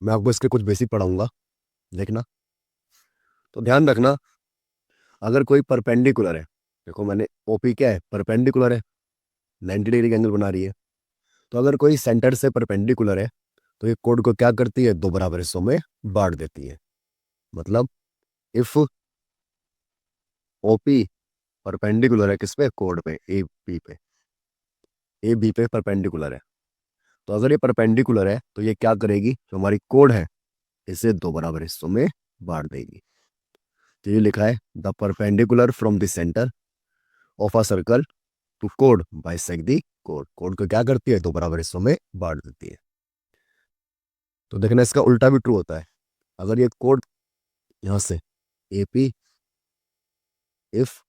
मैं आपको इसके कुछ बेसिक पढ़ाऊंगा, देखना। तो ध्यान रखना, अगर कोई परपेंडिकुलर है, देखो मैंने ओपी क्या है, परपेंडिकुलर है, 90 डिग्री का एंगल बना रही है। तो अगर कोई सेंटर से परपेंडिकुलर है, तो ये कोड को क्या करती है, दो बराबर हिस्सों में बांट देती है। मतलब इफ ओपी परपेंडिकुलर है किस पे, कोड पे, ए बी पे, ए बी पे परपेंडिकुलर है। तो अगर ये परपेंडिकुलर है तो ये क्या करेगी, जो हमारी कोड है इसे दो बराबर हिस्सों में बांट देगी। तो ये लिखा है, the perpendicular from the centre of a circle to code bisect the code. Code को क्या करती है, दो बराबर हिस्सों में बांट देती है। तो देखना इसका उल्टा भी ट्रू होता है। अगर ये कोड यहाँ से एपी, इफ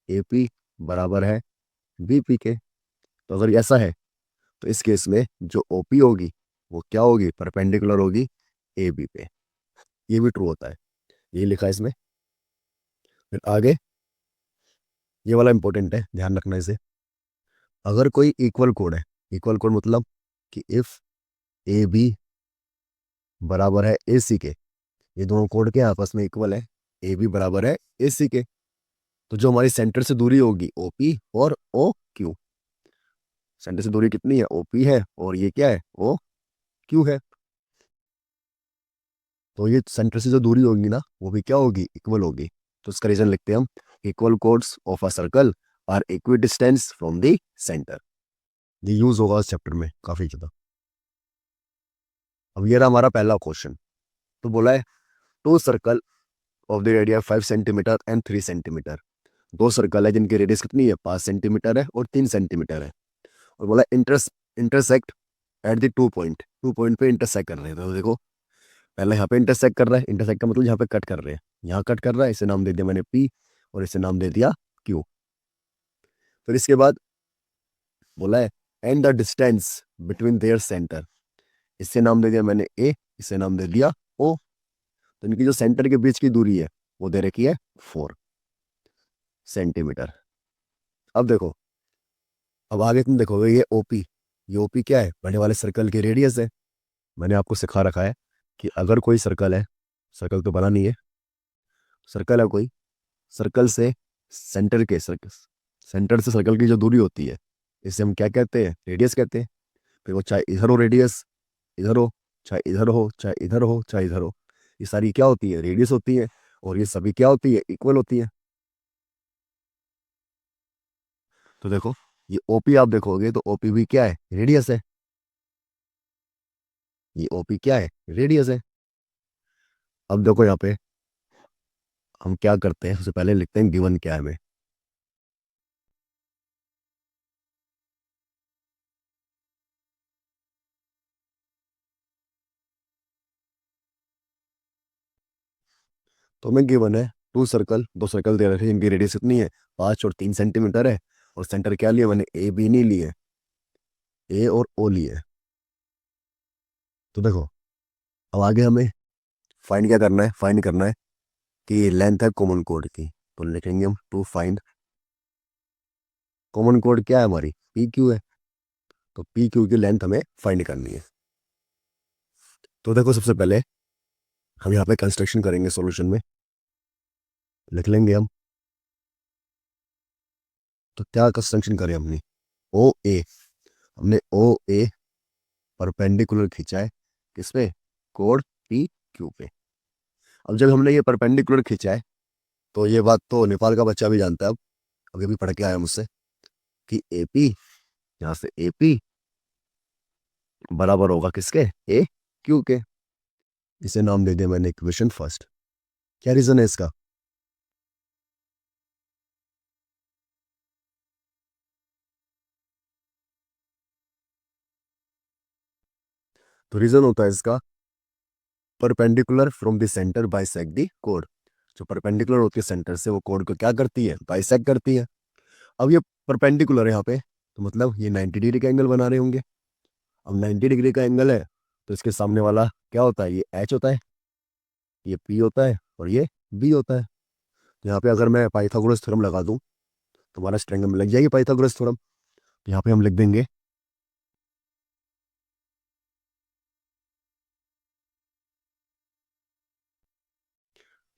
एपी बराबर है बीपी के, तो अगर ऐसा है तो इस केस में जो ओपी होगी वो क्या होगी, परपेंडिकुलर होगी ए बी पे। ये भी ट्रू होता है, ये लिखा है इसमें। फिर आगे ये वाला इंपॉर्टेंट है, ध्यान रखना इसे। अगर कोई इक्वल कोड है, इक्वल कोड मतलब कि इफ ए बी बराबर है ए सी के, ये दोनों कोड के आपस में इक्वल है, ए बी बराबर है ए सी के, तो जो हमारी सेंटर से दूरी होगी ओपी और ओ क्यू, सेंटर से दूरी कितनी है, ओपी है, और ये क्या है, ओ क्यू है। तो ये सेंटर से जो दूरी होगी ना वो भी क्या होगी, इक्वल होगी। तो इसका रीजन लिखते हैं हम, equal chords of a circle are equidistant from the centre. ये यूज होगा इस चैप्टर में काफी ज्यादा। अब ये रहा हमारा पहला क्वेश्चन। तो बोला है, two circle of the radius 5 centimetre and 3 centimetre. दो सर्कल है जिनकी रेडियस कितनी है, 5 सेंटीमीटर है और 3 सेंटीमीटर है। और बोला intersect at the two point, two point पे इंटरसेक्ट कर रहे हैं। तो देखो, पहले यहाँ पे इंटरसेक्ट कर रहा है, इंटरसेक्ट का मतलब यहाँ पे कट कर रहे हैं, यहाँ कट कर रहा है, इसे नाम दे दिया मैंने पी, और इसे नाम दे दिया क्यू। फिर इसके बाद बोला है, and the distance between their centre, इससे नाम दे दिया मैंने ए, इसे नाम दे दिया ओ। तो इनकी जो सेंटर के बीच की दूरी है वो दे रखी है 4 सेंटीमीटर। अब देखो, अब आगे तुम देखोगे ये ओपी, ये ओपी क्या है, बड़े वाले सर्कल की रेडियस है। मैंने आपको सिखा रखा है कि अगर कोई सर्कल है, सर्कल तो बना नहीं है, सर्कल है कोई, सर्कल से सेंटर के सर्कल, सेंटर से सर्कल की जो दूरी होती है इसे हम क्या कहते हैं, रेडियस कहते हैं। फिर वो चाहे इधर हो रेडियस, इधर हो, चाहे इधर हो, चाहे इधर हो, चाहे इधर हो, ये सारी क्या होती है, रेडियस होती है। और ये सभी क्या होती है, इक्वल होती है। तो देखो, ये ओपी आप देखोगे तो ओपी भी क्या है, रेडियस है। ये ओपी क्या है, रेडियस है। अब देखो यहाँ पे हम क्या करते हैं, सबसे पहले लिखते हैं गिवन क्या है हमें। तो हमें गिवन है, टू सर्कल, दो सर्कल दे रखे हैं जिनकी रेडियस कितनी है, 5 और 3 सेंटीमीटर है। और सेंटर क्या लिया मैंने, ए बी नहीं लिए, ए और ओ लिए। तो देखो, अब आगे हमें फाइंड क्या करना है, फाइंड करना है कि लेंथ है कॉमन कोड की। तो लिखेंगे हम, टू फाइंड कॉमन कोड क्या है हमारी, पी क्यू है। तो पी क्यू की लेंथ हमें फाइंड करनी है। तो देखो, सबसे पहले हम यहाँ पे कंस्ट्रक्शन करेंगे, सॉल्यूशन में लिख लेंगे हम। तो क्या कंस्ट्रक्शन करें हमने, ओ ए, हमने ओ ए परपेंडिकुलर खींचा है किस पे, कोड पी क्यू पे। अब जब हमने ये परपेंडिकुलर खींचा है, तो ये बात तो नेपाल का बच्चा भी जानता है। अब अभी भी पढ़ के आया मुझसे कि एपी, यहाँ से एपी बराबर होगा किसके, ए क्यू के। इसे नाम दे दिया मैंने इक्वेशन फर्स्ट। क्या रीजन है इसका, तो रीजन होता है इसका, perpendicular from the centre bisect the code. जो परपेंडिकुलर होती है सेंटर से, वो कोड को क्या करती है, बाइसेक्ट करती है। अब ये परपेंडिकुलर है यहाँ पे, तो मतलब ये 90 डिग्री का एंगल बना रहे होंगे। अब 90 डिग्री का एंगल है, तो इसके सामने वाला क्या होता है, ये एच होता है, ये पी होता है, और ये बी होता है। तो यहाँ पे अगर मैं पाइथागोरस थ्योरम लगा दूं तो हमारा इस ट्रायंगल में लग जाएगी पाइथागोरस थ्योरम। यहाँ पे हम लिख देंगे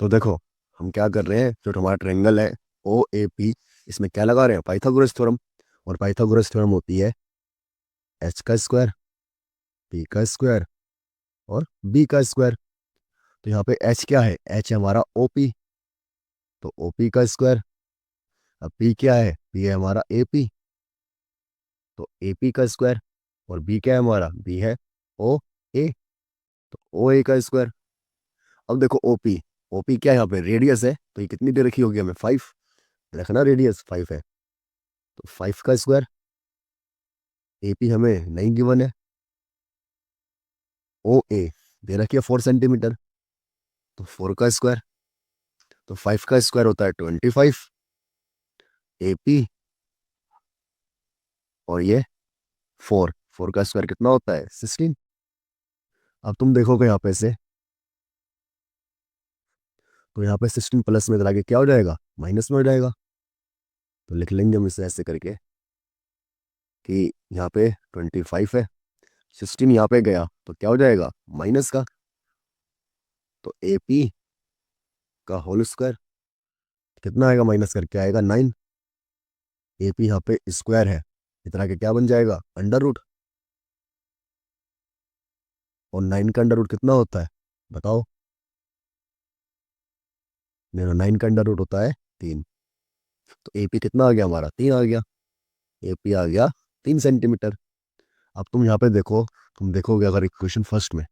तो देखो हम क्या कर रहे हैं, जो हमारा ट्रायंगल है ओ ए पी, इसमें क्या लगा रहे हैं, पाइथागोरस थ्योरम। और पाइथागोरस थ्योरम होती है एच का स्क्वायर, पी का स्क्वायर और बी का स्क्वायर। तो यहाँ पे एच क्या है, एच है हमारा ओ पी, तो ओ पी का स्क्वायर। अब पी क्या है, पी है हमारा ए पी, तो ए पी का स्क्वायर। और बी क्या है हमारा, बी है ओ ए, तो ओ ए का स्क्वायर। अब देखो ओपी, ओपी क्या है यहाँ पे, रेडियस है, तो ये कितनी दे रखी होगी हमें, 5 रखना, रेडियस 5 है, तो 5 का स्क्वायर। एपी हमें नहीं गिवन है, ओ ए दे रखी है 4 सेंटीमीटर, तो 4 का स्क्वायर। तो 5 का स्क्वायर होता है 25, एपी, और ये 4, 4 का स्क्वायर कितना होता है 16। अब तुम देखोगे यहाँ पे से, तो यहाँ पे 16 प्लस में इधर आगे क्या हो जाएगा, माइनस में हो जाएगा। तो लिख लेंगे हम इसे ऐसे करके कि यहाँ पे 25 है, 16 यहाँ पे गया तो क्या हो जाएगा, माइनस का। तो ए पी का होल स्क्वायर कितना आएगा, माइनस करके आएगा 9। ए पी यहाँ पे स्क्वायर है, इतना के क्या बन जाएगा, अंडर रूट। और 9 का अंडर रूट कितना होता है, बताओ। मेरा 9 का अंडर रूट होता है 3। तो ए पी कितना आ गया हमारा, 3 आ गया। ए पी आ गया 3 सेंटीमीटर। अब तुम यहाँ पे देखो, तुम देखोगे अगर इक्वेशन फर्स्ट में,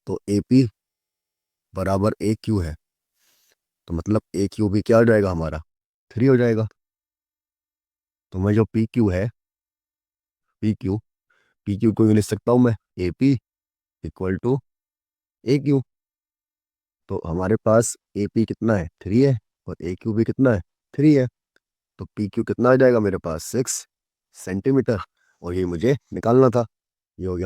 तो ए पी बराबर ए क्यू है, तो मतलब ए क्यू भी क्या हो जाएगा हमारा, 3 हो जाएगा। तो मैं जो पी क्यू है, पी क्यू, पी क्यू को यूँ लिख सकता हूँ मैं, a p equal to a q. तो हमारे पास ए पी कितना है, 3 है, और ए क्यू भी कितना है, 3 है। तो पी क्यू कितना आ जाएगा मेरे पास, 6 सेंटीमीटर। और ये मुझे निकालना था, ये हो गया